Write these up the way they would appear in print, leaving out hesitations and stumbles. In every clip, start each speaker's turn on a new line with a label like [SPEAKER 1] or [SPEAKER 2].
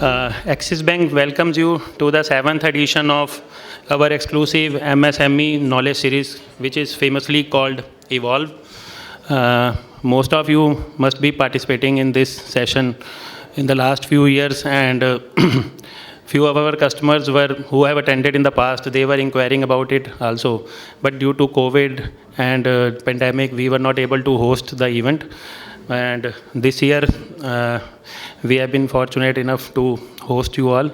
[SPEAKER 1] Axis Bank welcomes you to the 7th edition of our exclusive MSME knowledge series, which is famously called Evolve. Most of you must be participating in this session in the last few years, and few of our customers who have attended in the past, they were inquiring about it also. But due to COVID and pandemic, we were not able to host the event. And this year, we have been fortunate enough to host you all.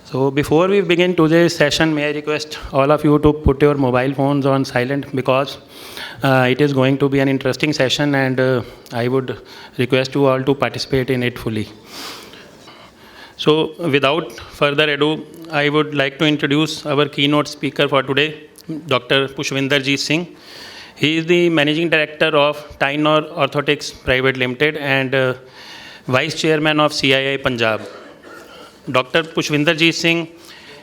[SPEAKER 1] So before we begin today's session, may I request all of you to put your mobile phones on silent, because it is going to be an interesting session, and I would request you all to participate in it fully. So without further ado, I would like to introduce our keynote speaker for today, Dr. Pushpinderjeet Singh. He is the Managing Director of Tyennor Orthotics Private Limited and Vice Chairman of CII Punjab. Dr. Pushpinderjeet Singh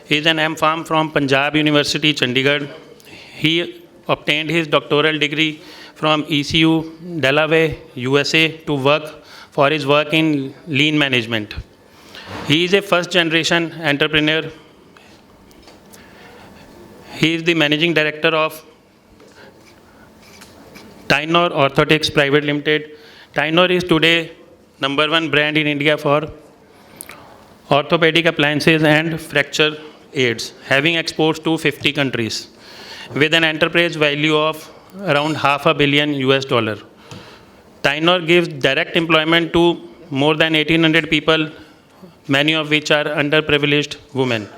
[SPEAKER 1] is an M.Pharm from Punjab University, Chandigarh. He obtained his doctoral degree from ECU, Delaware, USA, to work for his work in lean management. He is a first-generation entrepreneur. He is the Managing Director of Tyennor Orthotics Private Limited. Tyennor is today #1 brand in India for orthopedic appliances and fracture aids, having exports to 50 countries, with an enterprise value of around $500 million. Tyennor gives direct employment to more than 1,800 people, many of which are underprivileged women.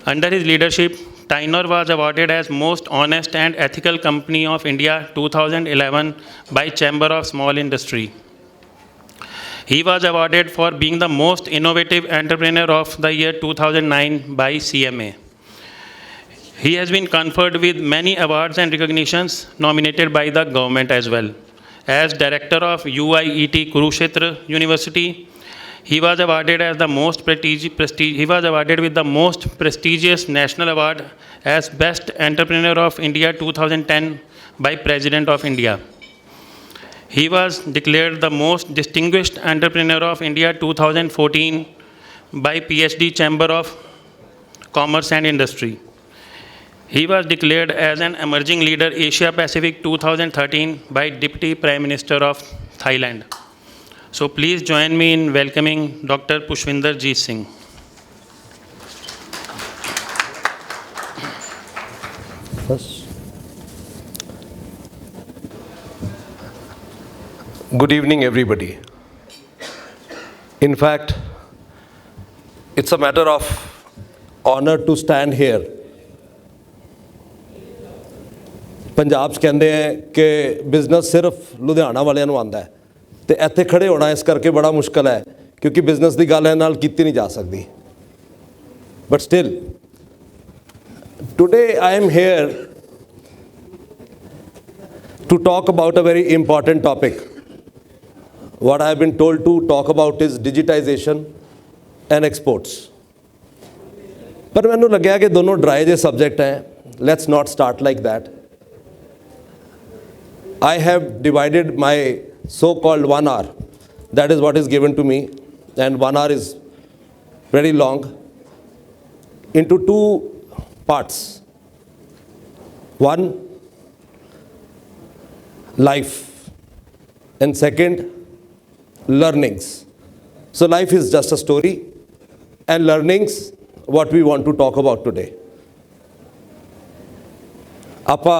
[SPEAKER 1] Under his leadership, Tyennor was awarded as Most Honest and Ethical Company of India 2011 by Chamber of Small Industry. He was awarded for being the Most Innovative Entrepreneur of the year 2009 by CMA. He has been conferred with many awards and recognitions nominated by the government as well. As Director of UIET Kurukshetra University, he was awarded as the most with the most prestigious national award as Best Entrepreneur of India 2010 by President of India. He was declared the most distinguished entrepreneur of India 2014 by PhD Chamber of Commerce and Industry. He was declared as an emerging leader Asia Pacific 2013 by Deputy Prime Minister of Thailand. So please join me in welcoming Dr. Pushpinderjeet Singh.
[SPEAKER 2] Good evening, everybody. In fact, it's a matter of honor to stand here. Punjab कहते हैं कि business सिर्फ लुधियाना वालियां नूं आंदा है, तो इत्थे खड़े होना इस करके बड़ा मुश्किल है, क्योंकि बिजनेस की गल नाल कीती नहीं जा सकती. But still today I am here to talk about a very important topic. What I have been told to talk about is digitization and exports. पर मैंने लग्या कि दोनों ड्राई जे सब्जेक्ट हैं. Let's not start like that. I have divided my so-called 1 hour, that is what is given to me, and 1 hour is very long, into 2 parts. One, life, and second, learnings. So life is just a story, and learnings what we want to talk about today. ਆਪਾਂ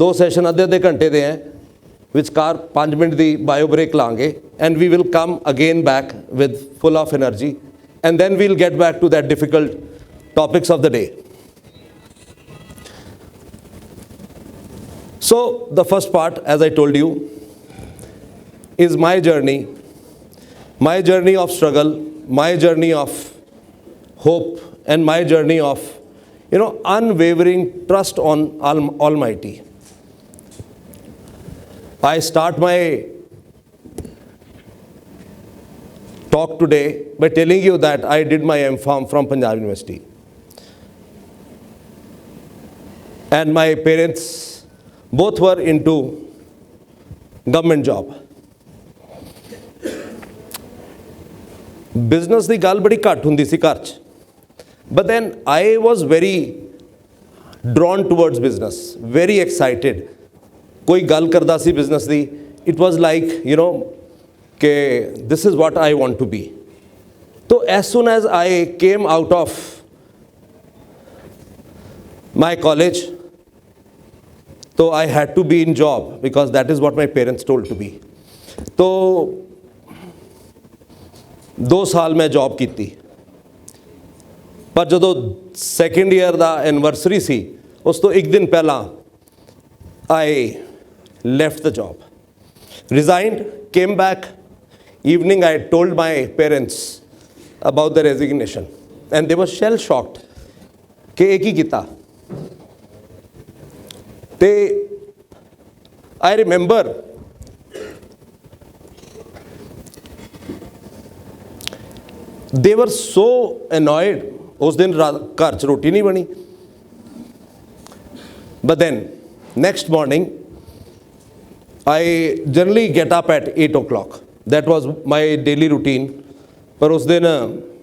[SPEAKER 2] 2 session ਅੱਧੇ ਘੰਟੇ ਦੇ हैं, ਵਿਚਕਾਰ 5 minute ਦੀ bio break ਲਾਂਗੇ, and we will come again back with full of energy, and then we'll get back to that difficult topics of the day. So the first part, as I told you, is my journey of struggle, my journey of hope, and my journey of unwavering trust on Almighty. I start my talk today by telling you that I did my M.Pharm from Punjab University, and my parents both were into government job. Business ਦੀ ਗੱਲ ਬੜੀ ਘੱਟ ਹੁੰਦੀ ਸੀ ਘਰ 'ਚ, but then I was very drawn towards business, very excited. ਕੋਈ ਗੱਲ ਕਰਦਾ ਸੀ ਬਿਜ਼ਨਸ ਦੀ, ਇਟ ਵਾਜ਼ ਲਾਈਕ ਕਿ this is what I want to be. तो as soon as I came out of my college, तो I had to be in job because that is what my parents told to be. तो 2 ਸਾਲ मैं job की, पर ਜਦੋਂ second year ਦਾ anniversary ਸੀ ਉਸ ਤੋਂ 1 ਦਿਨ ਪਹਿਲਾਂ I left the job, resigned, came back. Evening I told my parents about the resignation and they were shell shocked कि एक ही किता। ते I remember they were so annoyed, उस दिन घर च रोटी नहीं बनी। But then next morning I generally get up at 8 o'clock, that was my daily routine। पर उस दिन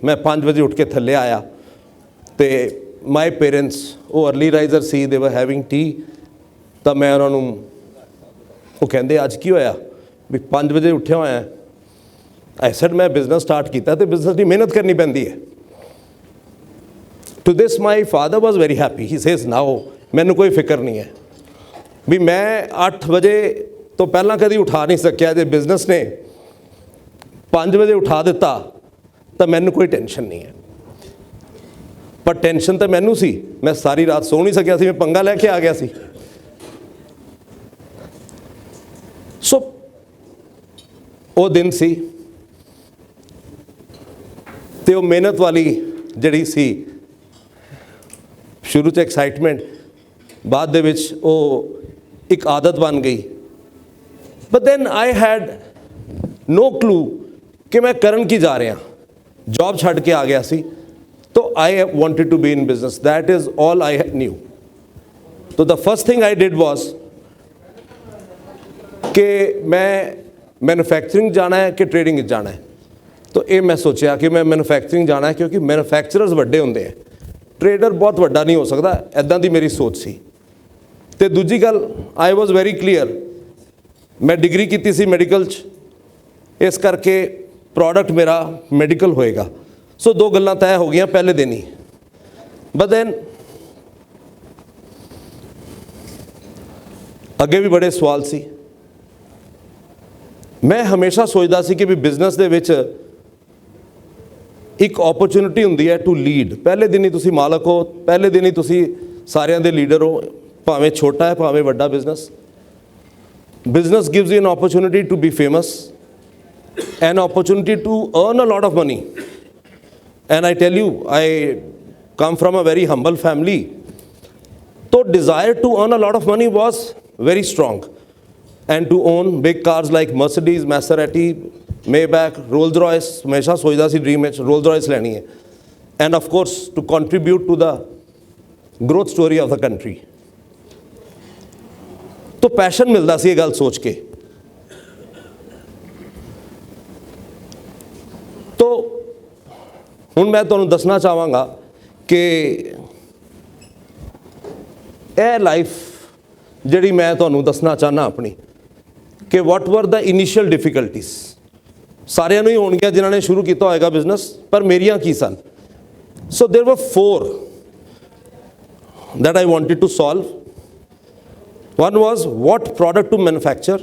[SPEAKER 2] मैं 5 ਵਜੇ ਉੱਠ ਕੇ ਥੱਲੇ ਆਇਆ ਤੇ ਮਾਈ ਪੇਰੈਂਟਸ ਉਹ ਅਰਲੀ ਰਾਈਜ਼ਰ ਸੀ, ਦੇ ਵਰ ਹੈਵਿੰਗ ਟੀ। ਤਾਂ ਮੈਂ ਉਹਨਾਂ ਨੂੰ, ਉਹ ਕਹਿੰਦੇ ਅੱਜ ਕੀ ਹੋਇਆ ਵੀ 5 ਵਜੇ ਉੱਠਿਆ ਹੋਇਆ। ਆਈ ਸੈਡ ਮੈਂ ਬਿਜ਼ਨਸ ਸਟਾਰਟ ਕੀਤਾ ਤੇ ਬਿਜ਼ਨਸ ਦੀ ਮਿਹਨਤ ਕਰਨੀ ਪੈਂਦੀ ਹੈ। To this my father was very happy, he says now ਮੈਨੂੰ ਕੋਈ ਫਿਕਰ ਨਹੀਂ ਹੈ ਵੀ ਮੈਂ 8 ਵਜੇ ਤੋਂ ਪਹਿਲਾਂ ਕਦੀ ਉਠਾ ਨਹੀਂ ਸਕਿਆ। ਜੇ ਬਿਜ਼ਨਸ ਨੇ 5 ਵਜੇ ਉਠਾ ਦਿੱਤਾ ਤਾਂ ਮੈਨੂੰ ਕੋਈ ਟੈਨਸ਼ਨ ਨਹੀਂ ਹੈ। ਪਰ ਟੈਨਸ਼ਨ ਤਾਂ ਮੈਨੂੰ ਸੀ, ਮੈਂ ਸਾਰੀ ਰਾਤ ਸੋ ਨਹੀਂ ਸਕਿਆ ਸੀ, ਮੈਂ ਪੰਗਾ ਲੈ ਕੇ ਆ ਗਿਆ ਸੀ। ਸੋ ਉਹ ਦਿਨ ਸੀ ਤੇ ਉਹ ਮਿਹਨਤ ਵਾਲੀ ਜਿਹੜੀ ਸੀ, ਸ਼ੁਰੂ 'ਚ ਐਕਸਾਈਟਮੈਂਟ, ਬਾਅਦ ਦੇ ਵਿੱਚ ਉਹ ਇੱਕ ਆਦਤ ਬਣ ਗਈ। But then I had no clue ਕਿ ਮੈਂ ਕਰਨ ਕੀ ਜਾ ਰਿਹਾ। ਜੌਬ ਛੱਡ ਕੇ ਆ ਗਿਆ ਸੀ, तो I wanted to be in business, that is all I knew। तो the first thing I did was कि मैं मैन्युफैक्चरिंग जाना है कि ट्रेडिंग जाना है। तो ये मैं सोचा कि मैं मैन्युफैक्चरिंग जाना है क्योंकि मैन्युफैक्चरर्स वड्डे होंदे हैं, ट्रेडर बहुत वड्डा नहीं हो सकता, ऐदां दी मेरी सोच सी। तो दूजी गल, आई वॉज वेरी क्लीयर, मैं डिग्री की सी मैडिकल च, इस करके प्रोडक्ट मेरा मैडिकल होएगा। सो 2 गल्लां तय हो गई पहले दिन ही। बट दैन अगे भी बड़े सवाल सी। मैं हमेशा सोचता सी कि भी बिजनेस दे विच एक अपॉर्चुनिटी हुंदी है टू लीड। पहले दिन ही तुसी मालक हो, पहले दिन ही तुसी सारियां दे लीडर हो, भावें छोटा है भावें वड्डा business. Business gives you an opportunity to be famous, an opportunity to earn a lot of money. And I tell you, I come from a very humble family. So desire to earn a lot of money was very strong. And to own big cars like Mercedes, Maserati, Maybach, Rolls Royce, हमेशा सोचता सी dream में Rolls Royce लेनी है। And of course to contribute to the growth story of the country। तो passion मिलता सी ये गल सोच के। तो ਹੁਣ मैं ਤੁਹਾਨੂੰ ਦੱਸਣਾ ਚਾਹਾਂਗਾ ਕਿ ਇਹ ਲਾਈਫ ਜਿਹੜੀ ਮੈਂ ਤੁਹਾਨੂੰ ਦੱਸਣਾ ਚਾਹਨਾ ਆਪਣੀ, ਕਿ ਵਾਟ ਵਰ ਦਾ ਇਨੀਸ਼ੀਅਲ ਡਿਫਿਕਲਟੀਜ਼। ਸਾਰਿਆਂ ਨੂੰ ਹੀ ਹੋਣਗੀਆਂ ਜਿਨ੍ਹਾਂ ਨੇ ਸ਼ੁਰੂ ਕੀਤਾ ਹੋਏਗਾ ਬਿਜ਼ਨਸ, ਪਰ ਮੇਰੀਆਂ ਕੀ ਸਨ। So there were 4 that I wanted to solve। One was what product to manufacture,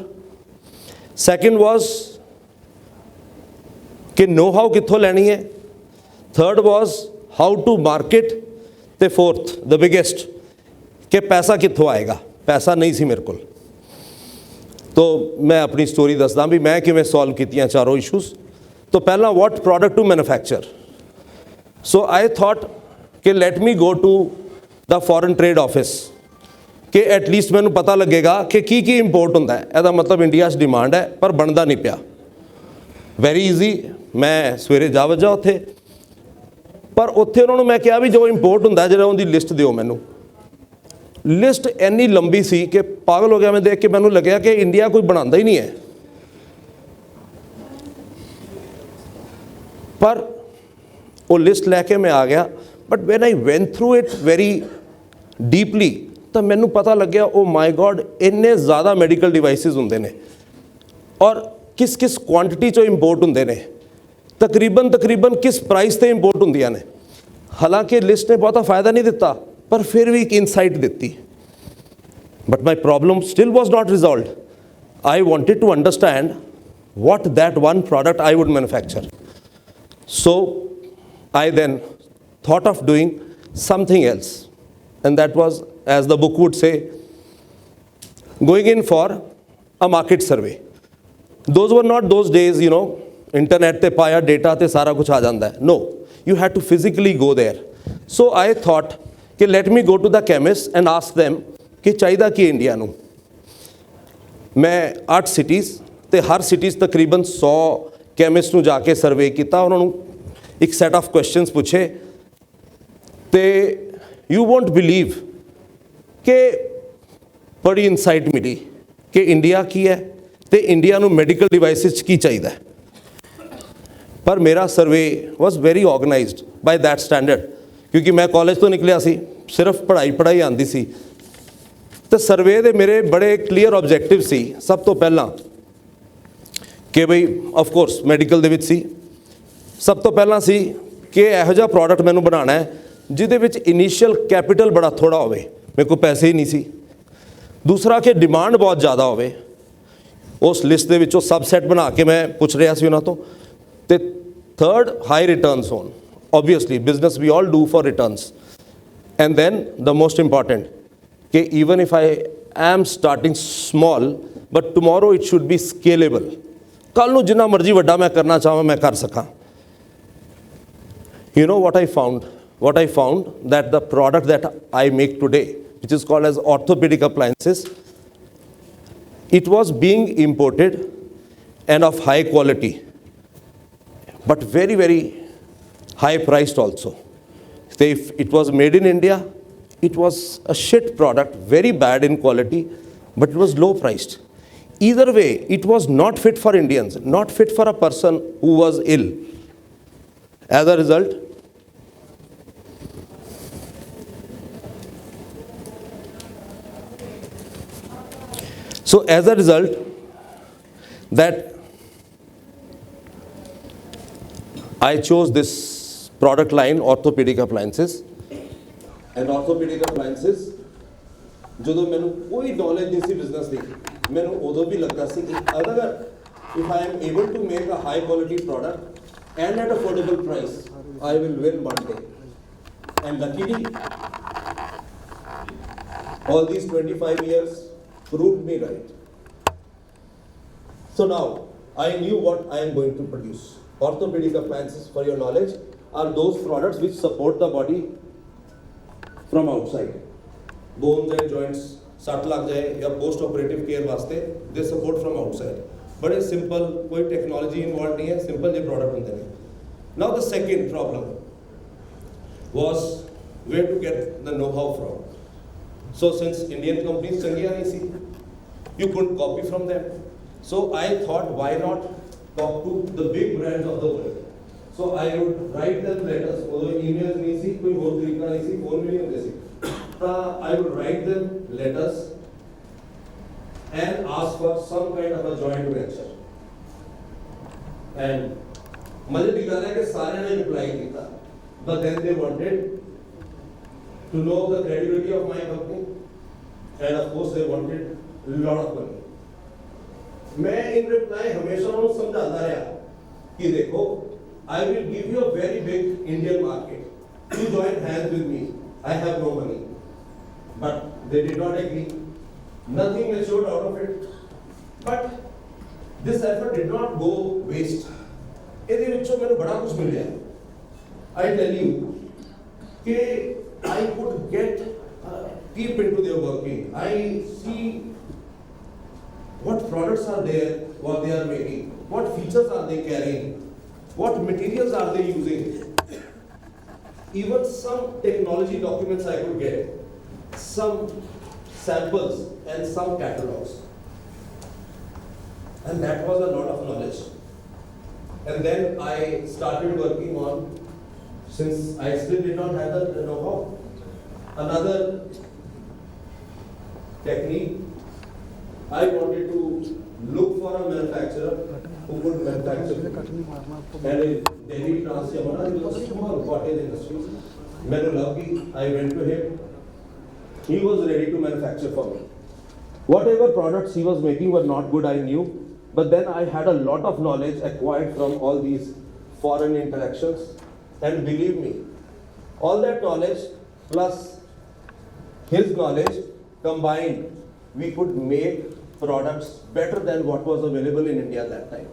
[SPEAKER 2] second was कि नो हाउ कित्थों लैनी है, third was how to market, तो फोर्थ द बिगेस्ट कि पैसा कित्थों आएगा। पैसा नहीं सी मेरे को। तो मैं अपनी स्टोरी दसदा भी मैं किवें सॉल्व कीतियां चारों इशूज़। तो पहला what product to manufacture. So I thought कि let me go to the foreign trade office कि एटलीस्ट मैनू पता लगेगा कि की इंपोर्ट होंदा है। ਇਹਦਾ मतलब इंडिया च डिमांड है पर बनता नहीं पिया। वेरी ईजी, मैं सवेरे जा वजा उत्थे, पर उत्थे उन्होंने मैं कहा भी जो इंपोर्ट होंदा जरा उनकी लिस्ट दिओ मैनू। लिस्ट इन्नी लंबी सी कि पागल हो गया मैं देख के। मैनू लग्या कि इंडिया कोई बनाता ही नहीं है। ਪਰ ਉਹ ਲਿਸਟ ਲੈ ਕੇ ਮੈਂ ਆ ਗਿਆ, but van I ਵੈਂਟ through it very deeply ਤਾਂ ਮੈਨੂੰ ਪਤਾ ਲੱਗਿਆ ਉਹ ਮਾਈ ਗॉड ਇੰਨੇ ਜ਼ਿਆਦਾ ਮੈਡੀਕਲ ਡਿਵਾਈਸਿਸ ਹੁੰਦੇ ਨੇ ਔਰ ਕਿਸ ਕਿਸ ਕੁਆਂਟੀਟੀ 'ਚੋਂ ਇੰਪੋਰਟ ਹੁੰਦੇ ਨੇ, ਤਕਰੀਬਨ ਕਿਸ ਪ੍ਰਾਈਸ ਤੇ ਇੰਪੋਰਟ ਹੁੰਦੀਆਂ ਨੇ। ਹਾਲਾਂਕਿ ਲਿਸਟ ਨੇ ਬਹੁਤਾ ਫਾਇਦਾ ਨਹੀਂ ਦਿੱਤਾ, ਪਰ ਫਿਰ ਵੀ ਇੱਕ ਇਨਸਾਈਟ ਦਿੱਤੀ। But my problem still was not resolved. I wanted to understand what that one product I would manufacture. So I then thought of doing something else, and that was, as the book would say, going in for a market survey. Those were not those days, you know, internet te paya data te sara kuch aa janda hai. No, you had to physically go there. So I thought कि let me go to the chemist and ask them कि ਚਾਹੀਦਾ ਕੀ India ਨੂੰ। मैं 8 cities ਤੇ ਹਰ cities ਤਕਰੀਬਨ 100 chemist ਨੂੰ ਜਾ ਕੇ survey ਕੀਤਾ, ਉਹਨਾਂ ਨੂੰ ਇੱਕ ਸੈਟ ਆਫ ਕੁਐਸਚਨਸ ਪੁੱਛੇ ਤੇ ਯੂ ਵੋਂਟ ਬਿਲੀਵ ਕਿ ਬੜੀ ਇਨਸਾਈਟ ਮਿਲੀ ਕਿ ਇੰਡੀਆ ਕੀ ਹੈ ਤੇ ਇੰਡੀਆ ਨੂੰ ਮੈਡੀਕਲ ਡਿਵਾਈਸਿਸ 'ਚ ਕੀ ਚਾਹੀਦਾ। ਪਰ ਮੇਰਾ survey was very organised by that standard, ਕਿਉਂਕਿ ਮੈਂ ਕਾਲਜ ਤੋਂ ਨਿਕਲਿਆ ਸੀ, ਸਿਰਫ ਪੜ੍ਹਾਈ ਆਉਂਦੀ ਸੀ। तो सर्वे ਦੇ ਮੇਰੇ ਬੜੇ ਕਲੀਅਰ ਆਬਜੈਕਟਿਵ ਸੀ। ਸਭ ਤੋਂ ਪਹਿਲਾਂ ਕਿ ਬਈ ਆਫ ਕੋਰਸ ਮੈਡੀਕਲ ਦੇ ਵਿੱਚ ਸੀ, ਸਭ ਤੋਂ ਪਹਿਲਾਂ ਸੀ ਕਿ ਇਹੋ ਜਿਹਾ ਪ੍ਰੋਡਕਟ ਮੈਨੂੰ ਬਣਾਉਣਾ ਹੈ ਜਿਹਦੇ ਵਿੱਚ ਇਨੀਸ਼ੀਅਲ ਕੈਪੀਟਲ ਬੜਾ ਥੋੜਾ ਹੋਵੇ, ਮੇਰੇ ਕੋਲ ਪੈਸੇ ਹੀ ਨਹੀਂ ਸੀ। ਦੂਸਰਾ ਕਿ ਡਿਮਾਂਡ ਬਹੁਤ ਜ਼ਿਆਦਾ ਹੋਵੇ। ਉਸ ਲਿਸਟ ਦੇ ਵਿੱਚੋਂ ਸਬਸੈਟ ਬਣਾ ਕੇ ਮੈਂ ਪੁੱਛ ਰਿਹਾ ਸੀ ਉਹਨਾਂ ਤੋਂ। ਤੇ ਥਰਡ, ਹਾਈ ਰਿਟਰਨਸ ਹੋਣ। Obviously business we all do for returns. And then the most important कि even if I am starting small, but tomorrow it should be scalable. ਕੱਲ ਨੂੰ ਜਿੰਨਾ ਮਰਜ਼ੀ ਵੱਡਾ ਮੈਂ ਕਰਨਾ ਚਾਹਾਂ ਮੈਂ ਕਰ ਸਕਾਂ। You know what I found? What I found that the product that I make today, which is called as orthopedic appliances, it was being imported and of high quality, but very, very high priced also. So if it was made in India, it was a shit product, very bad in quality, but it was low priced. Either way, it was not fit for Indians, not fit for a person who was ill. As a result, that I chose this product line, orthopedic appliances. And orthopaedic appliances ਜਦੋਂ ਮੈਨੂੰ ਕੋਈ knowledge ਨਹੀਂ ਸੀ business ਦੀ, ਮੈਨੂੰ ਉਦੋਂ ਵੀ ਲੱਗਾ ਸੀ ਕਿ ਅਗਰ if I am able to make a high quality product and at affordable price, I will win one day. And luckily all these 25 years proved me right. So now I knew what I am going to produce. Orthopedic appliances, for your knowledge, are those products which support the body from outside. Bones and joints सट लग जाए या post operative care वास्ते they support from outside. बड़े simple, कोई technology involve नहीं है, simple जो प्रोडक्ट होते हैं। Now the second problem was where to get the know-how from. So since Indian companies चंगियां नहीं सी, you couldn't copy from them. So I thought, why not talk to the big brands of the world. So I would write them letters. although emails नहीं सी, कोई और तरीका नहीं सी, phone भी नहीं होते सी, तो I would write them letters and ask for some kind of a joint venture. And मुझे दिखा रहा है कि सारे ने reply किया, but then they wanted to know the credibility of my company, and of course they wanted a lot of money. मैं in reply हमेशा उनको समझाता रहा कि देखो, I will give you a very big Indian market. You join hands with me. I have no money. But they did not agree. Nothing matured out of it. But this effort did not go waste. ਇਹਦੇ ਵਿੱਚੋਂ ਮੈਨੂੰ ਬੜਾ ਕੁਝ ਮਿਲਿਆ। I tell you कि I could get deep into their working. I see what products are there, what they are making, what features are they carrying, what materials are they using. Even some technology documents I could get, some samples and some catalogs. And that was a lot of knowledge. And then I started working on, since I still did not have the know-how, another technique. I wanted to look for a manufacturer who could manufacture. And in Delhi, Trans Yamuna, it was a small cottage industry. I went to him. He was ready to manufacture for me. Whatever products he was making were not good, I knew. But then I had a lot of knowledge acquired from all these foreign interactions. And believe me, all that knowledge plus his knowledge combined, we could make products better than what was available in India at that time.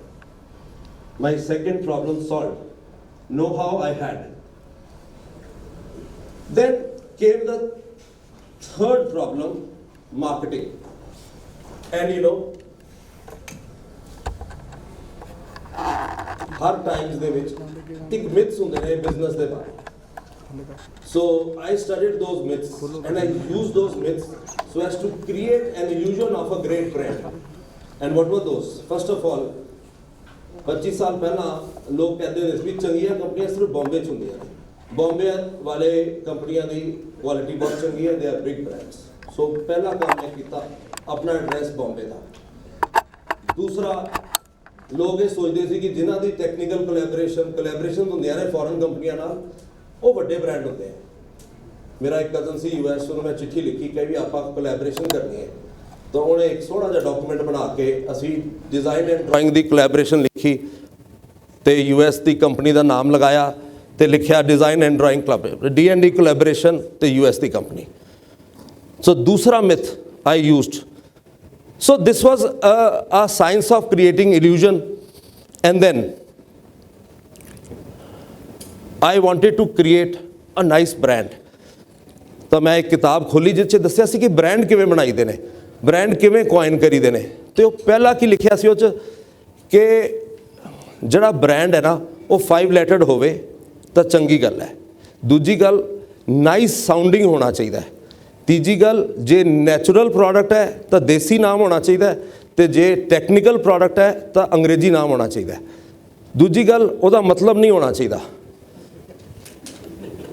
[SPEAKER 2] My second problem solved. Know-how I had. Then came the third problem, marketing. And you know, her times ਦੇ ਵਿੱਚ ਇੱਕ myths ਹੁੰਦੇ ਨੇ business ਦੇ ਬਾਰੇ. So I studied those myths and I used those myths so as to create an illusion of a great brand. And what were those? First of all, 25 ਸਾਲ ਪਹਿਲਾਂ ਲੋਕ ਕਹਿੰਦੇ ਹੁੰਦੇ ਸੀ ਵੀ ਚੰਗੀਆਂ ਕੰਪਨੀਆਂ ਸਿਰਫ ਬੰਬੇ 'ਚ ਹੁੰਦੀਆਂ ਨੇ. ਬੰਬੇ ਵਾਲੇ ਕੰਪਨੀਆਂ ਦੀ ਕੁਆਲਿਟੀ ਬਹੁਤ ਚੰਗੀ ਹੈ, ਦੇ ਆਰ ਬਿਗ ਬ੍ਰਾਂਡਸ. ਸੋ ਪਹਿਲਾ ਕੰਮ ਮੈਂ ਕੀਤਾ, ਆਪਣਾ ਐਡਰੈਸ ਬੰਬੇ ਦਾ. ਦੂਸਰਾ, ਲੋਕ ਇਹ ਸੋਚਦੇ ਸੀ ਕਿ ਜਿਨ੍ਹਾਂ ਦੀ ਟੈਕਨੀਕਲ ਕੋਲੈਬੋਰੇਸ਼ਨ ਹੁੰਦੀਆਂ ਨੇ ਫੋਰਨ ਕੰਪਨੀਆਂ ਨਾਲ, ਉਹ ਵੱਡੇ ਬ੍ਰਾਂਡ ਹੁੰਦੇ ਆ. ਮੇਰਾ ਇੱਕ ਕਜ਼ਨ ਸੀ US, ਉਹਨੂੰ ਮੈਂ ਚਿੱਠੀ ਲਿਖੀ ਕਿ ਵੀ ਆਪਾਂ ਕੋਲੈਬੋਰੇਸ਼ਨ ਕਰਨੀ ਹੈ. ਤਾਂ ਉਹਨੇ ਇੱਕ ਸੋਹਣਾ ਜਿਹਾ ਡਾਕੂਮੈਂਟ ਬਣਾ ਕੇ ਅਸੀਂ design and drawing the collaboration ਲਿਖੀ ਤੇ US ਦੀ ਕੰਪਨੀ ਦਾ ਨਾਮ ਲਗਾਇਆ ਤੇ ਲਿਖਿਆ design and drawing club, D&D collaboration ਤੇ US ਦੀ ਕੰਪਨੀ. ਸੋ ਦੂਸਰਾ ਮਿਥ ਆਈ used. So this was a science of creating illusion. And then I wanted to create a nice brand. ਤਾਂ ਮੈਂ ਇੱਕ ਕਿਤਾਬ ਖੋਲੀ ਜਿਸ 'ਚ ਦੱਸਿਆ ਸੀ ਕਿ ਬ੍ਰਾਂਡ ਕਿਵੇਂ ਬਣਾਈਦੇ ਨੇ, ਬ੍ਰਾਂਡ ਕਿਵੇਂ ਕੋਇਨ ਕਰੀਦੇ ਨੇ. ਤੇ ਉਹ ਪਹਿਲਾ ਕੀ ਲਿਖਿਆ ਸੀ ਉਹ 'ਚ ਕਿ ਜਿਹੜਾ ਬ੍ਰਾਂਡ ਹੈ ਨਾ ਉਹ 5 ਲੈਟਰਡ ਹੋਵੇ ਤਾਂ ਚੰਗੀ ਗੱਲ ਹੈ. ਦੂਜੀ ਗੱਲ, ਨਾਈਸ ਸਾਊਂਡਿੰਗ ਹੋਣਾ ਚਾਹੀਦਾ ਹੈ. ਤੀਜੀ ਗੱਲ, ਜੇ ਨੈਚੁਰਲ ਪ੍ਰੋਡਕਟ ਹੈ ਤਾਂ ਦੇਸੀ ਨਾਮ ਹੋਣਾ ਚਾਹੀਦਾ ਤੇ ਜੇ ਟੈਕਨੀਕਲ ਪ੍ਰੋਡਕਟ ਹੈ ਤਾਂ ਅੰਗਰੇਜ਼ੀ ਨਾਮ ਹੋਣਾ ਚਾਹੀਦਾ. ਦੂਜੀ ਗੱਲ, ਉਹਦਾ ਮਤਲਬ ਨਹੀਂ ਹੋਣਾ ਚਾਹੀਦਾ.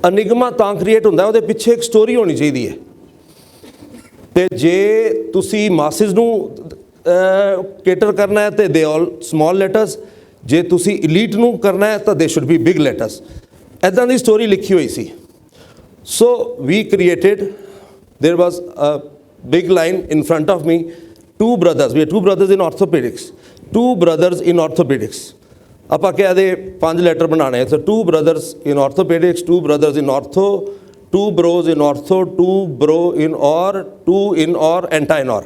[SPEAKER 2] ਅਨਿਗਮਾ ਤਾਂ ਕ੍ਰੀਏਟ ਹੁੰਦਾ, ਉਹਦੇ ਪਿੱਛੇ ਇੱਕ ਸਟੋਰੀ ਹੋਣੀ ਚਾਹੀਦੀ ਹੈ. ਤੇ ਜੇ ਤੁਸੀਂ ਮਾਸਿਸ ਨੂੰ ਕੇਟਰ ਕਰਨਾ ਹੈ ਤੇ ਦੇ ਆਲ ਸਮਾਲ ਲੈਟਰਸ, ਜੇ ਤੁਸੀਂ ਇਲੀਟ ਨੂੰ ਕਰਨਾ ਹੈ ਤਾਂ ਦੇ ਸ਼ੁੱਡ ਬੀ ਬਿਗ ਲੈਟਰਸ. ਇੱਦਾਂ ਦੀ ਸਟੋਰੀ ਲਿਖੀ ਹੋਈ ਸੀ. ਸੋ ਵੀ created, there was a big line in front of me, two brothers, we are two brothers in orthopedics, two brothers in orthopedics. ਆਪਾਂ ਕਿਹਾ ਦੇ 5 ਲੈਟਰ ਬਣਾਉਣੇ, so two brothers in orthopedics, two brothers in ortho, two bros in ortho, two bro in or, two in or, anti-nor.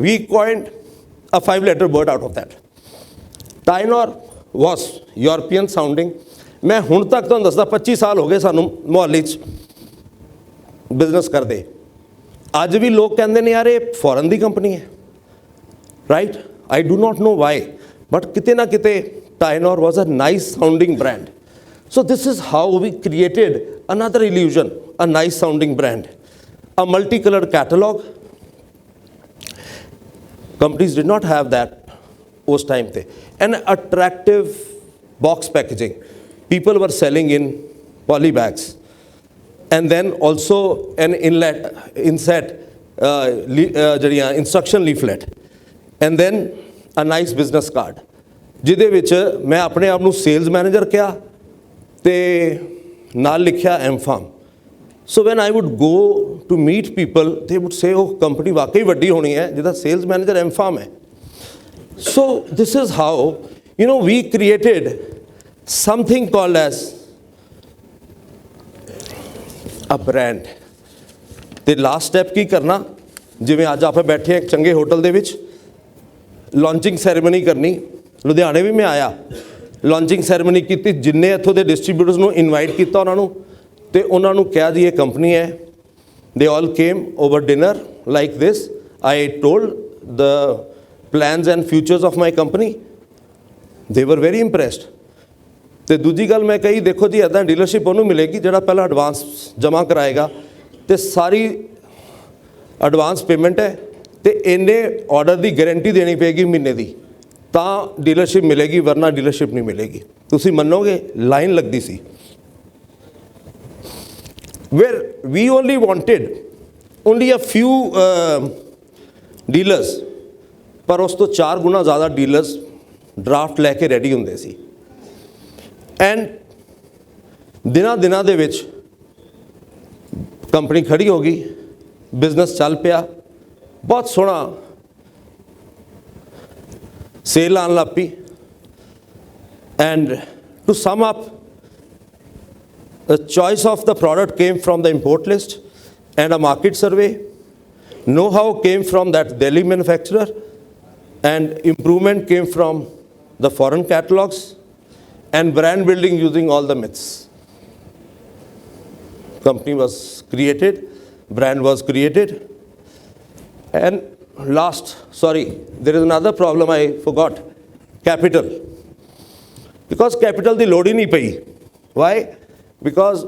[SPEAKER 2] We coined a 5-letter word out of that. Tainor was European sounding. ਮੈਂ ਹੁਣ ਤੱਕ ਤੁਹਾਨੂੰ ਦੱਸਦਾ 25 ਸਾਲ ਹੋ ਗਏ ਸਾਨੂੰ ਮੁਹੱਲੇ 'ਚ ਬਿਜ਼ਨਸ ਕਰਦੇ. ਅੱਜ ਵੀ ਲੋਕ ਕਹਿੰਦੇ ਨੇ ਯਾਰ ਇਹ ਫੋਰਨ ਦੀ ਕੰਪਨੀ ਹੈ, right? I do not know why, but ਕਿਤੇ ਨਾ ਕਿਤੇ Tynor was a nice sounding brand. So this is how we created another illusion, a nice sounding brand. A multi colour catalogue. Companies did not have that ਉਸ time ਤੇ. An attractive box packaging. People were selling in poly bags. And then also an inset ਜਿਹੜੀਆਂ instruction leaflet, and then a nice business card ਜਿਹਦੇ ਵਿੱਚ ਮੈਂ ਆਪਣੇ ਆਪ ਨੂੰ sales manager ਕਿਹਾ ਤੇ ਨਾਲ ਲਿਖਿਆ M-Pharm. So when I would go to meet people, they would say, oh, company ਵਾਕਈ ਵੱਡੀ ਹੋਣੀ ਹੈ ਜਿਹਦਾ ਸੇਲਸ ਮੈਨੇਜਰ M-Pharm ਹੈ. So this is how, you know, we created something called as a brand. ਤੇ ਲਾਸਟ ਸਟੈਪ ਕੀ ਕਰਨਾ, ਜਿਵੇਂ ਅੱਜ ਆਪਾਂ ਬੈਠੇ ਹਾਂ ਇੱਕ ਚੰਗੇ ਹੋਟਲ ਦੇ ਵਿੱਚ, ਲਾਂਚਿੰਗ ਸੈਰੇਮਨੀ ਕਰਨੀ. ਲੁਧਿਆਣੇ ਵੀ ਮੈਂ ਆਇਆ, ਲਾਂਚਿੰਗ ਸੈਰੇਮਨੀ ਕੀਤੀ, ਜਿੰਨੇ ਇੱਥੋਂ ਦੇ ਡਿਸਟਰੀਬਿਊਟਰਸ ਨੂੰ ਇਨਵਾਈਟ ਕੀਤਾ ਉਹਨਾਂ ਨੂੰ, ਤੇ ਉਹਨਾਂ ਨੂੰ ਕਿਹਾ ਜੀ ਇਹ ਕੰਪਨੀ ਹੈ. They all came over dinner like this. I told the plans and futures of my company. They were very impressed. ਤੇ ਦੂਜੀ ਗੱਲ ਮੈਂ ਕਹੀ, ਦੇਖੋ ਜੀ ਇੱਦਾਂ ਡੀਲਰਸ਼ਿਪ ਉਹਨੂੰ ਮਿਲੇਗੀ ਜਿਹੜਾ ਪਹਿਲਾਂ ਐਡਵਾਂਸ ਜਮ੍ਹਾਂ ਕਰਾਏਗਾ ਤੇ ਸਾਰੀ ਐਡਵਾਂਸ ਪੇਮੈਂਟ ਹੈ ਤੇ ਇੰਨੇ ਆਰਡਰ ਦੀ ਗਾਰੰਟੀ ਦੇਣੀ ਪਏਗੀ ਮਹੀਨੇ ਦੀ. ਤਾਂ ਡੀਲਰਸ਼ਿਪ ਮਿਲੇਗੀ, ਵਰਨਾ ਡੀਲਰਸ਼ਿਪ ਨਹੀਂ ਮਿਲੇਗੀ। ਤੁਸੀਂ ਮੰਨੋਗੇ ਲਾਈਨ ਲੱਗਦੀ ਸੀ, where we only wanted only a few dealers, ਪਰ ਉਸ ਤੋਂ 4 ਗੁਣਾ ਜ਼ਿਆਦਾ ਡੀਲਰਸ ਡਰਾਫਟ ਲੈ ਕੇ ਰੈਡੀ ਹੁੰਦੇ ਸੀ। ਐਂਡ ਦਿਨਾਂ ਦੇ ਵਿੱਚ ਕੰਪਨੀ ਖੜੀ ਹੋ ਗਈ, ਬਿਜ਼ਨਸ ਚੱਲ ਪਿਆ, ਬਹੁਤ ਸੋਹਣਾ ਸੇਲ ਆਉਣ ਲੱਗ ਪਈ। And to sum up, the choice of the product came from the import list and a market survey. Know-how came from that Delhi manufacturer, and improvement came from the foreign catalogs, and brand building using all the myths. Company was created, brand was created. And last, sorry, there is another problem I forgot, capital. Because capital ਦੀ ਲੋੜ ਹੀ ਨਹੀਂ ਪਈ। Why? Because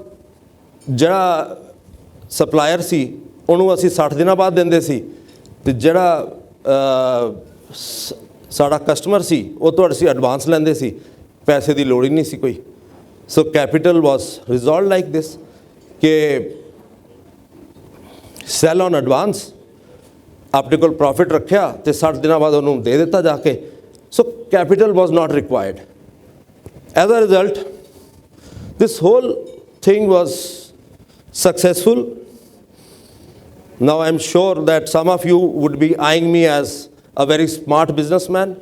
[SPEAKER 2] ਜਿਹੜਾ supplier ਸੀ ਉਹਨੂੰ ਅਸੀਂ 60 ਦਿਨਾਂ ਬਾਅਦ ਦਿੰਦੇ ਸੀ, ਅਤੇ ਜਿਹੜਾ ਸਾਡਾ ਕਸਟਮਰ ਸੀ ਉਹ ਤੋਂ ਅਸੀਂ ਐਡਵਾਂਸ ਲੈਂਦੇ ਸੀ, ਪੈਸੇ ਦੀ ਲੋੜ ਹੀ ਨਹੀਂ ਸੀ ਕੋਈ। So capital was resolve like this ਕਿ ਸੈਲ ਔਨ ਐਡਵਾਂਸ, ਆਪਣੇ ਕੋਲ ਪ੍ਰੋਫਿਟ ਰੱਖਿਆ ਅਤੇ 60 ਦਿਨਾਂ ਬਾਅਦ ਉਹਨੂੰ ਦੇ ਦਿੱਤਾ ਜਾ ਕੇ। So capital was not required. As a result, this whole thing was successful. Now I'm sure that some of you would be eyeing me as a very smart businessman,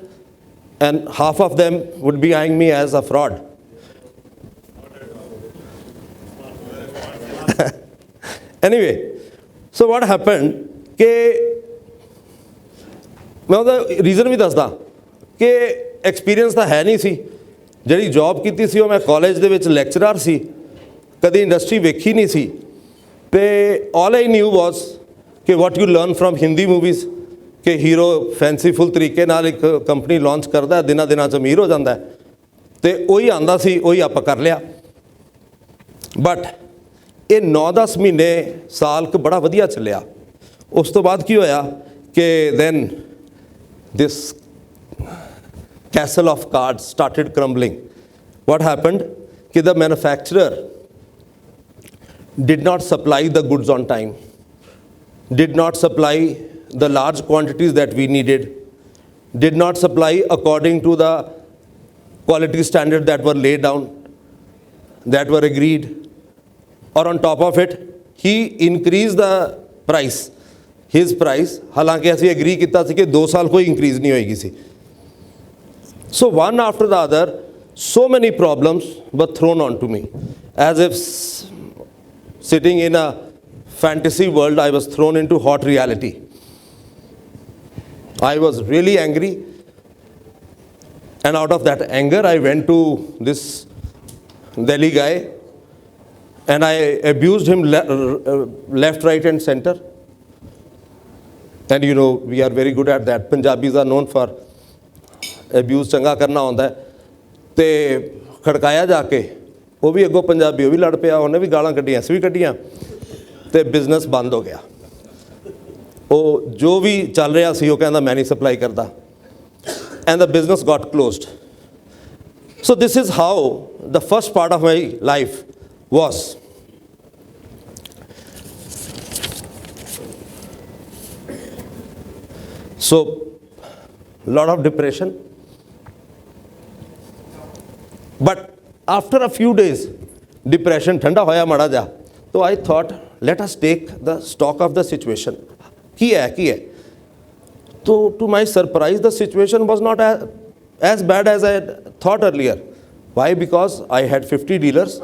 [SPEAKER 2] and half of them would be eyeing me as a fraud. Anyway, so what happened कि मैं ਉਹਦਾ reason ਵੀ ਦੱਸਦਾ ਕਿ experience ਤਾਂ ਹੈ ਨਹੀਂ ਸੀ। ਜਿਹੜੀ job ਕੀਤੀ ਸੀ ਉਹ ਮੈਂ ਕਾਲਜ ਦੇ ਵਿੱਚ ਲੈਕਚਰਰ ਸੀ, ਕਦੀ ਇੰਡਸਟਰੀ ਵੇਖੀ ਨਹੀਂ ਸੀ। ਅਤੇ ਆਲ ਆਈ ਨਿਊ ਵਾਜ਼ ਕਿ what you learn from Hindi movies ਕਿ ਹੀਰੋ ਫੈਂਸੀਫੁਲ ਤਰੀਕੇ ਨਾਲ ਇੱਕ ਕੰਪਨੀ ਲਾਂਚ ਕਰਦਾ, ਦਿਨਾਂ 'ਚ ਅਮੀਰ ਹੋ ਜਾਂਦਾ, ਅਤੇ ਉਹੀ ਆਉਂਦਾ ਸੀ, ਉਹੀ ਆਪਾਂ ਕਰ ਲਿਆ। ਬਟ ਇਹ 9-10 ਮਹੀਨੇ, ਸਾਲ ਕੁ ਬੜਾ ਵਧੀਆ ਚੱਲਿਆ। ਉਸ ਤੋਂ ਬਾਅਦ ਕੀ ਹੋਇਆ ਕਿ then this castle of cards started crumbling. What happened? Ki the manufacturer did not supply the goods on time, did not supply the large quantities that we needed, did not supply according to the quality standards that were laid down, that were agreed. Or on top of it, he increased the price, his price, ਹਾਲਾਂਕਿ ਅਸੀਂ agri ਕੀਤਾ ਸੀ ਕਿ 2 ਸਾਲ ਕੋਈ increase ਨਹੀਂ ਹੋਏਗੀ ਸੀ। So one after the other, so many problems were thrown onto me. As if sitting in a fantasy world, I was thrown into hot reality. I was really angry. And out of that anger, I went to this Delhi guy and I abused him left, right and center. And you know, we are very good at that. Punjabis are known for abuse ਚੰਗਾ ਕਰਨਾ ਆਉਂਦਾ। ਅਤੇ ਖੜਕਾਇਆ ਜਾ ਕੇ, ਉਹ ਵੀ ਅੱਗੋਂ ਪੰਜਾਬੀ, ਉਹ ਵੀ ਲੜ ਪਿਆ, ਉਹਨੇ ਵੀ ਗਾਲਾਂ ਕੱਢੀਆਂ, ਅਸੀਂ ਵੀ ਕੱਢੀਆਂ, ਅਤੇ ਬਿਜ਼ਨਸ ਬੰਦ ਹੋ ਗਿਆ। ਉਹ ਜੋ ਵੀ ਚੱਲ ਰਿਹਾ ਸੀ ਉਹ ਕਹਿੰਦਾ ਮੈਂ ਨਹੀਂ ਸਪਲਾਈ ਕਰਦਾ, and the business got closed. So this is how the first part of my life was. So lot of depression. But after a few days, depression ठंडा होया माड़ा जा, तो I thought let us take the stock of the situation. की है तो to my surprise the situation was not as bad as I had thought earlier. Why? Because I had 50 dealers,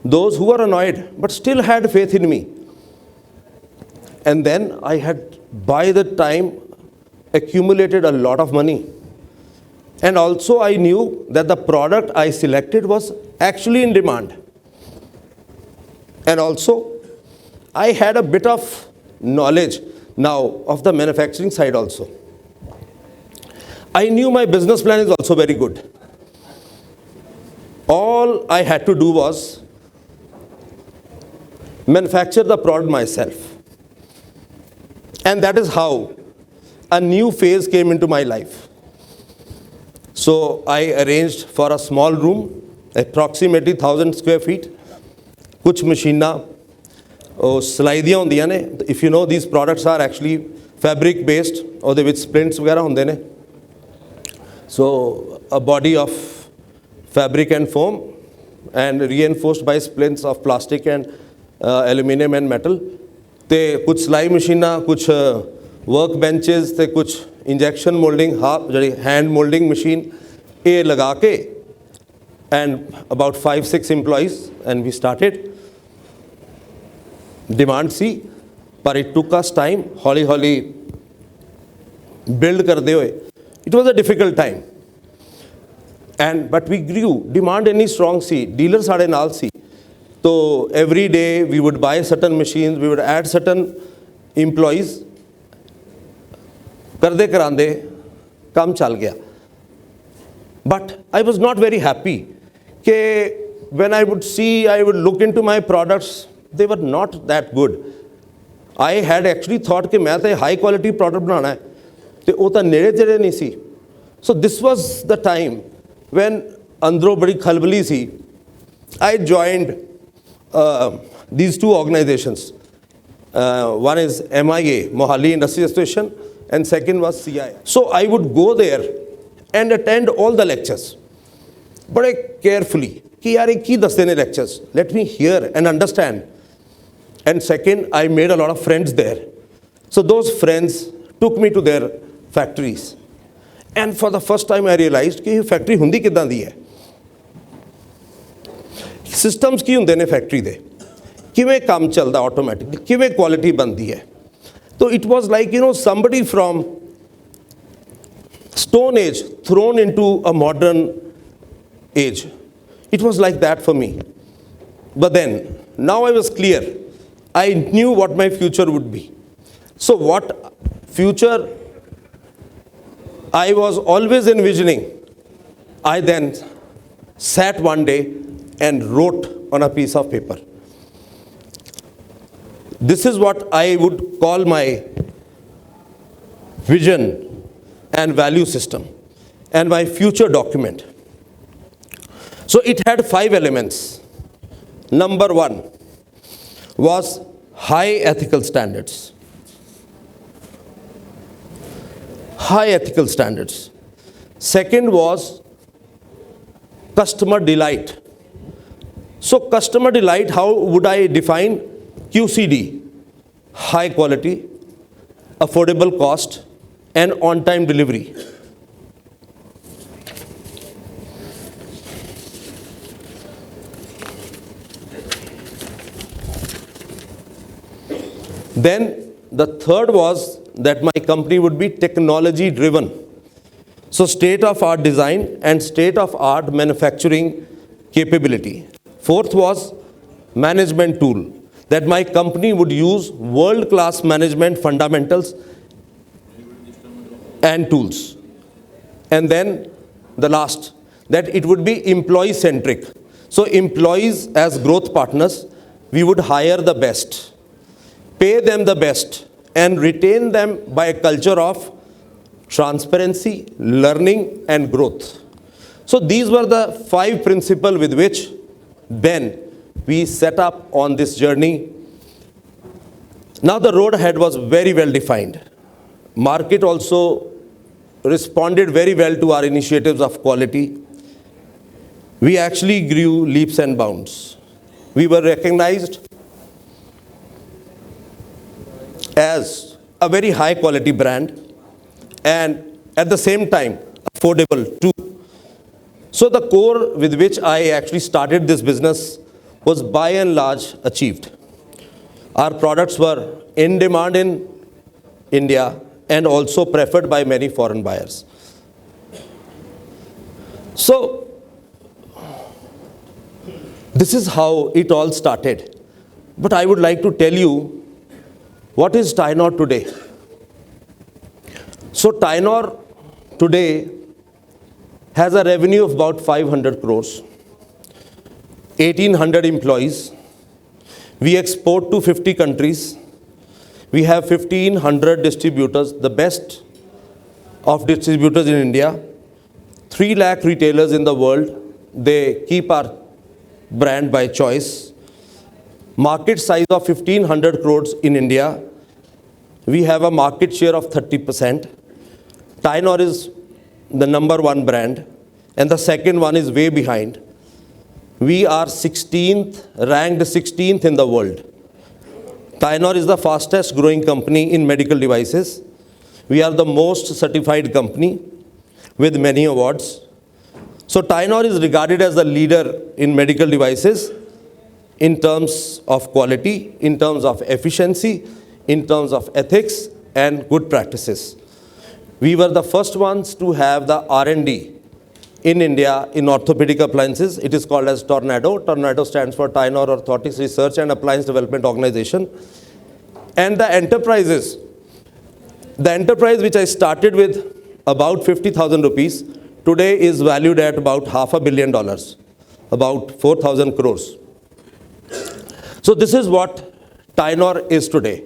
[SPEAKER 2] those who were annoyed but still had faith in me. And then I had by the time accumulated a lot of money. And also I knew that the product I selected was actually in demand. And also I had a bit of knowledge now of the manufacturing side also. I knew my business plan is also very good. All I had to do was manufacture the product myself. And that is how a new phase came into my life. So I arranged for a small room, approximately 1000 square feet. कुछ मशीनां सिलाई ਦੀਆਂ ਹੁੰਦੀਆਂ ਨੇ. If you know, these products are actually fabric based, ਉਹਦੇ ਵਿੱਚ splints ਵਗੈਰਾ ਹੁੰਦੇ ਨੇ. So a body of fabric and foam and reinforced by splints of plastic and aluminum and metal. ਤੇ ਕੁਝ ਸਿਲਾਈ ਮਸ਼ੀਨਾਂ, ਕੁਝ work benches ਤੇ ਕੁਝ injection molding, ਜਿਹੜੀ hand molding machine, ਇਹ ਲਗਾ ਕੇ, and about 5-6 employees, and we started. Demand ਸੀ, ਪਰ it took us time. ਹੌਲੀ ਹੌਲੀ build ਕਰਦੇ ਹੋਏ, it was a difficult time. And but we grew. Demand ਇੰਨੀ strong ਸੀ, dealer ਸਾਡੇ ਨਾਲ ਸੀ. So every day we would buy certain machines, we would add certain employees. ਕਰਦੇ ਕਰਾਂਦੇ ਕੰਮ ਚੱਲ ਗਿਆ. But I was not very happy. When I would see, I would look into my products, they were not that good. I had actually thought कि मैं तो high quality product बनाना है, तो वो तो नेड़े तेड़े नहीं सी. So this was the time when अंदरों बड़ी खलबली सी. I joined these two organizations. One is MIA, Mohali Industry Association, and second was CI. So I would go there and attend all the lectures, बड़े carefully कि यार ये की दसते ने lectures. Let me hear and understand. And second, I made a lot of friends there. So those friends took me to their factories. And for the first time I realized कि factory हुंदी किदां दी है. Systems की हुंदे ने factory दे. किवें काम चलदा automatically, किवें quality बनदी है. So it was like, somebody from Stone Age thrown into a modern age. It was like that for me. But then, now I was clear. I knew what my future would be. So what future I was always envisioning, I then sat one day and wrote on a piece of paper. This is what I would call my vision and value system and my future document. So it had 5 elements. Number 1 was high ethical standards. High ethical standards. Second was customer delight. So customer delight, how would I define? QCD, high quality, affordable cost, and on-time delivery. Then the third was that my company would be technology driven. So state-of-art design and state-of-art manufacturing capability. Fourth was management tool, that my company would use world-class management fundamentals and tools. And then the last, that it would be employee-centric. So employees as growth partners, we would hire the best, pay them the best, and retain them by a culture of transparency, learning, and growth. So these were the 5 principles with which then we set up on this journey. Now the road ahead was very well defined. Market also responded very well to our initiatives of quality. We actually grew leaps and bounds. We were recognized as a very high quality brand and at the same time affordable too. So the core with which I actually started this business was by and large achieved. Our products were in demand in India and also preferred by many foreign buyers. So this is how it all started. But I would like to tell you, what is Tynor today? So Tynor today has a revenue of about 500 crores, 1,800 employees. We export to 50 countries. We have 1,500 distributors, the best of distributors in India. 3 lakh retailers in the world. They keep our brand by choice. Market size of 1500 crores in India. We have a market share of 30%. Tynor is the number one brand, and the second one is way behind. We are 16th, ranked 16th in the world. Tynor is the fastest growing company in medical devices. We are the most certified company with many awards. So Tynor is regarded as the leader in medical devices in terms of quality, in terms of efficiency, in terms of ethics and good practices. We were the first ones to have the R&D in India in orthopedic appliances. It is called as Tornado. Tornado stands for Tynor Orthotics Research and Appliance Development Organization. And the enterprise which I started with about 50,000 rupees, today is valued at about $500 million, about 4,000 crores. So this is what Tynor is today.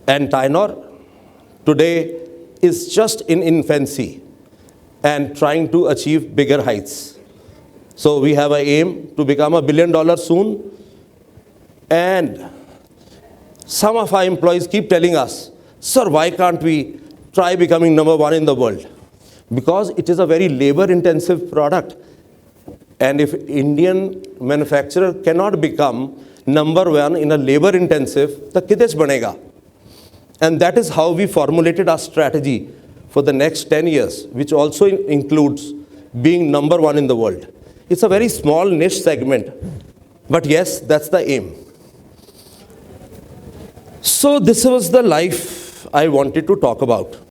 [SPEAKER 2] And Tynor today is just in infancy and trying to achieve bigger heights. So we have an aim to become $1 billion soon. And some of our employees keep telling us, sir, why can't we try becoming number one in the world? Because it is a very labor-intensive product. And if Indian manufacturer cannot become number one in a labor-intensive, the kides banega. And that is how we formulated our strategy for the next 10 years, which also includes being number one in the world. It's a very small niche segment, but yes, that's the aim. So this was the life I wanted to talk about.